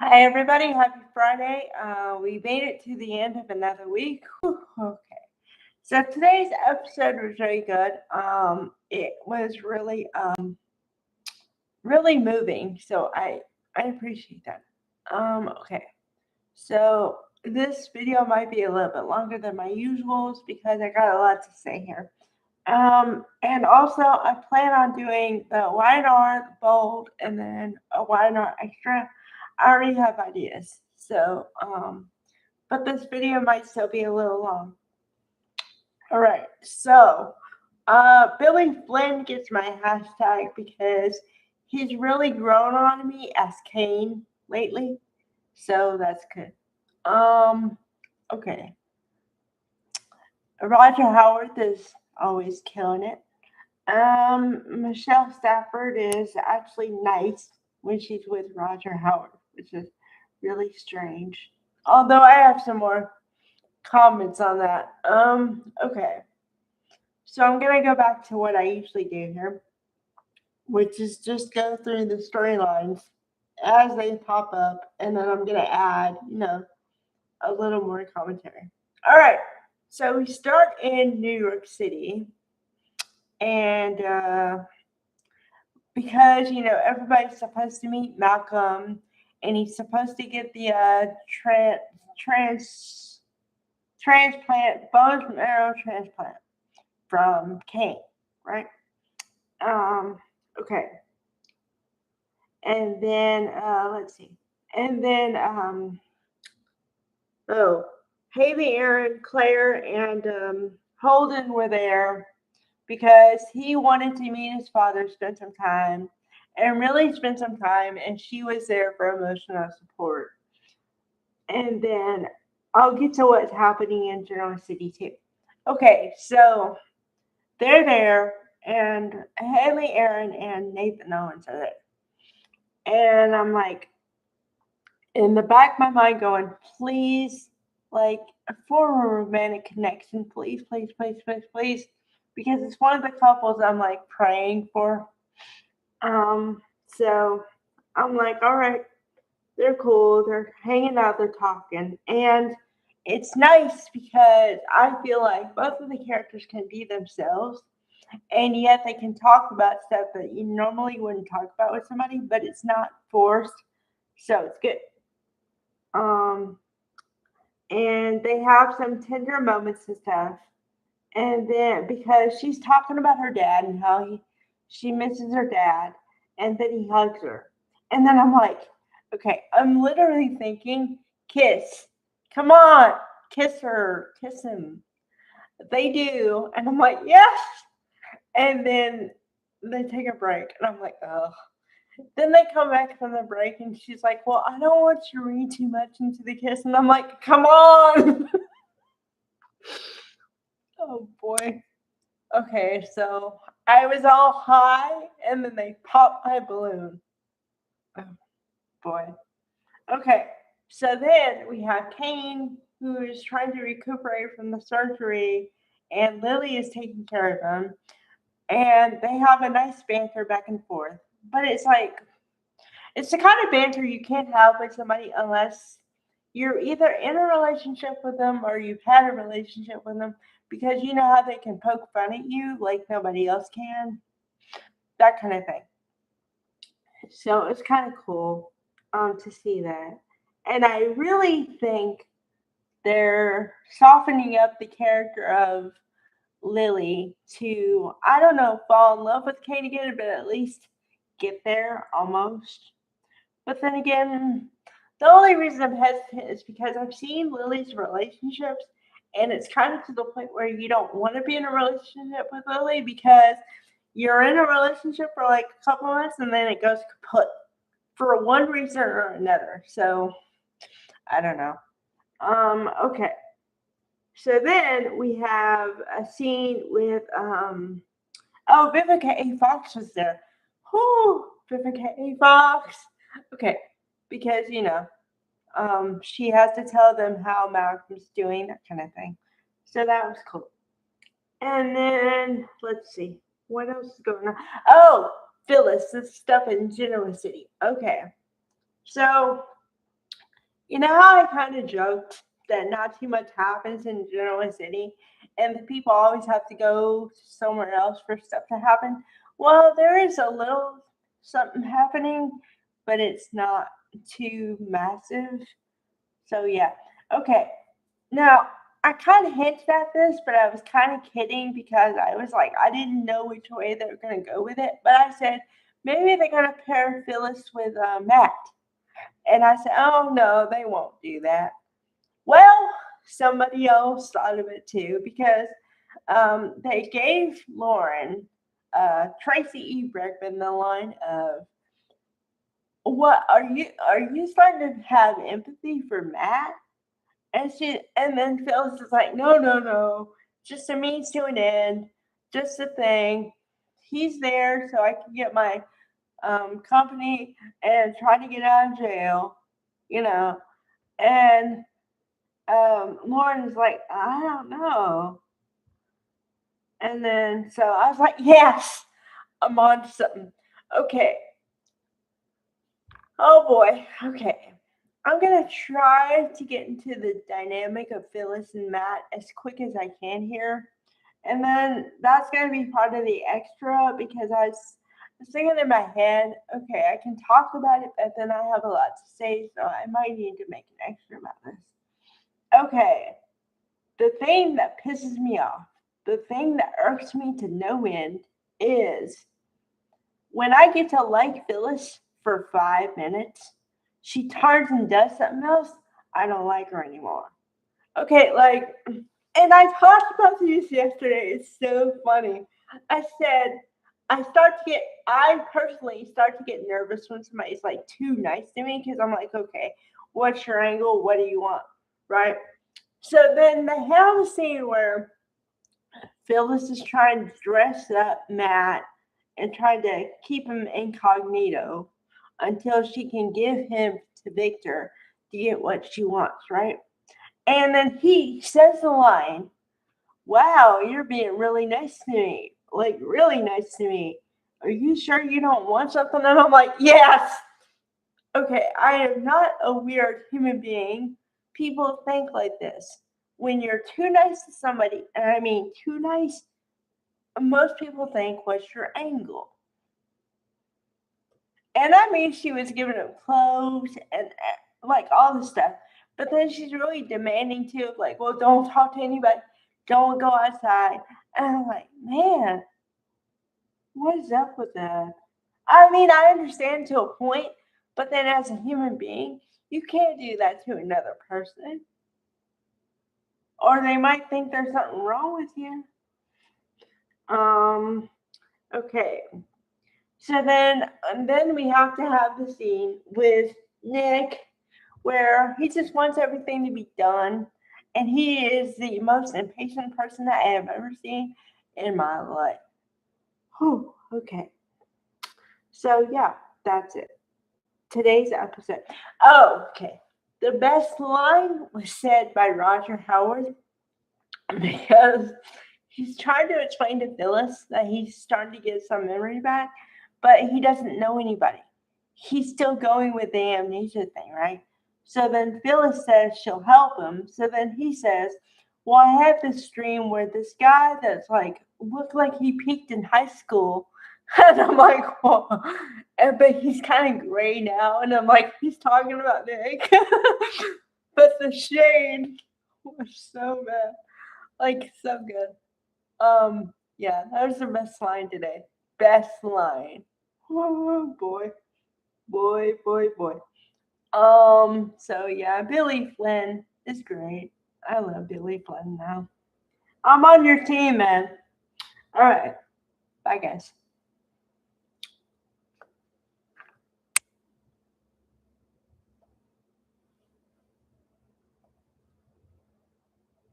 Hi, everybody. Happy Friday. We made it to the end of another week. Whew, okay. So today's episode was really good. It was really moving. So I appreciate that. Okay. So this video might be a little bit longer than my usuals because I got a lot to say here. And also I plan on doing the Y&R, the bold, and then a Y&R extra. I already have ideas. But this video might still be a little long. All right, so Billy Flynn gets my hashtag because he's really grown on me as Kane lately, so that's good. Okay. Roger Howard is always killing it. Michelle Stafford is actually nice when she's with Roger Howard, which is really strange. Although I have some more comments on that. Okay. So I'm gonna go back to what I usually do here, which is just go through the storylines as they pop up, and then I'm gonna add, a little more commentary. All right. So we start in New York City, and because everybody's supposed to meet Malcolm, and he's supposed to get the trans transplant bone marrow transplant from Kane, right? Um, okay, and then let's see, and then oh, Haley, Aaron, Claire, and Holden were there because he wanted to meet his father, spend some time, and really spend some time, and she was there for emotional support. And then I'll get to what's happening in Genoa City too. Okay, so they're there, and Haley, Aaron, and Nathan Owens are there. And I'm like, in the back of my mind, going, please, like, form a romantic connection, please, please, please, please, please, because it's one of the couples I'm like praying for. So I'm like, all right, they're cool, they're hanging out, they're talking, and it's nice because I feel like both of the characters can be themselves, and yet they can talk about stuff that you normally wouldn't talk about with somebody, but it's not forced, so it's good. Um, and they have some tender moments and stuff. And then because she's talking about her dad and how she misses her dad, and then he hugs her. And then I'm like, okay, I'm literally thinking, kiss. Come on, kiss her, kiss him. They do. And I'm like, yes. And then they take a break. And I'm like, oh. Then they come back from the break and she's like, well, I don't want you to read too much into the kiss. And I'm like, come on. Oh boy. Okay, so I was all high and then they popped my balloon. Oh boy. Okay, so then we have Kane who is trying to recuperate from the surgery, and Lily is taking care of him. And they have a nice banter back and forth. But it's like, it's the kind of banter you can't have with somebody unless you're either in a relationship with them or you've had a relationship with them, because you know how they can poke fun at you like nobody else can, that kind of thing. So it's kind of cool to see that. And I really think they're softening up the character of Lily to, I don't know, fall in love with Kate again, but at least get there almost. But then again, the only reason I'm hesitant is because I've seen Lily's relationships, and it's kind of to the point where you don't want to be in a relationship with Lily because you're in a relationship for like a couple months and then it goes kaput for one reason or another. So I don't know. Okay. So then we have a scene with Vivica A. Fox was there. Whoo, Vivica A. Fox. Okay, because she has to tell them how Malcolm's doing, that kind of thing. So that was cool. And then let's see, what else is going on? Oh, Phyllis, this stuff in Genoa City. Okay, so You know how I kind of joked that not too much happens in Genoa City and the people always have to go somewhere else for stuff to happen? Well, there is a little something happening, but it's not too massive. So, yeah. Okay. Now, I kind of hinted at this, but I was kind of kidding because I was like, I didn't know which way they were going to go with it. But I said, maybe they're going to pair Phyllis with Matt. And I said, oh, no, they won't do that. Well, somebody else thought of it too because they gave Lauren Tracy E. Bregman the line of, "What are you starting to have empathy for Matt?" And then Phyllis is like, "No, no, no, just a means to an end, just a thing. He's there so I can get my company and try to get out of jail, you know." And Lauren is like, "I don't know." And then so I was like, "Yes, I'm on to something." Okay. Oh boy. Okay. I'm gonna try to get into the dynamic of Phyllis and Matt as quick as I can here. And then that's gonna be part of the extra because I was thinking in my head, okay, I can talk about it, but then I have a lot to say, so I might need to make an extra about this. Okay. The thing that pisses me off, the thing that irks me to no end is when I get to like Phyllis for 5 minutes, she turns and does something else. I don't like her anymore. Okay, like, and I talked about this yesterday. It's so funny. I said, I personally start to get nervous when somebody's like too nice to me because I'm like, okay, what's your angle? What do you want? Right? So then they have a scene where Phyllis is trying to dress up Matt and trying to keep him incognito until she can give him to Victor to get what she wants, right? And then he says the line, "Wow, you're being really nice to me. Like, really nice to me. Are you sure you don't want something?" And I'm like, "Yes." Okay, I am not a weird human being. People think like this. When you're too nice to somebody, and I mean too nice, most people think, "What's your angle?" And I mean, she was giving him clothes and like all this stuff. But then she's really demanding too, like, "Well, don't talk to anybody, don't go outside." And I'm like, man, what is up with that? I mean, I understand to a point, but then as a human being, you can't do that to another person. Or they might think there's something wrong with you. Um, okay. So then we have to have the scene with Nick where he just wants everything to be done. And he is the most impatient person that I have ever seen in my life. Whew, okay. So, yeah, that's it. Today's episode. Oh, okay. The best line was said by Roger Howard because he's trying to explain to Phyllis that he's starting to get some memory back, but he doesn't know anybody. He's still going with the amnesia thing, right? So then Phyllis says she'll help him. So then he says, "Well, I had this dream where this guy that's like looked like he peaked in high school." And I'm like, "Well," but he's kind of gray now. And I'm like, he's talking about Nick. But the shade was so bad. Like, so good. Yeah, that was the best line today. Best line. Oh boy. Boy, boy, boy. So yeah, Billy Flynn is great. I love Billy Flynn now. I'm on your team, man. All right. Bye, guys.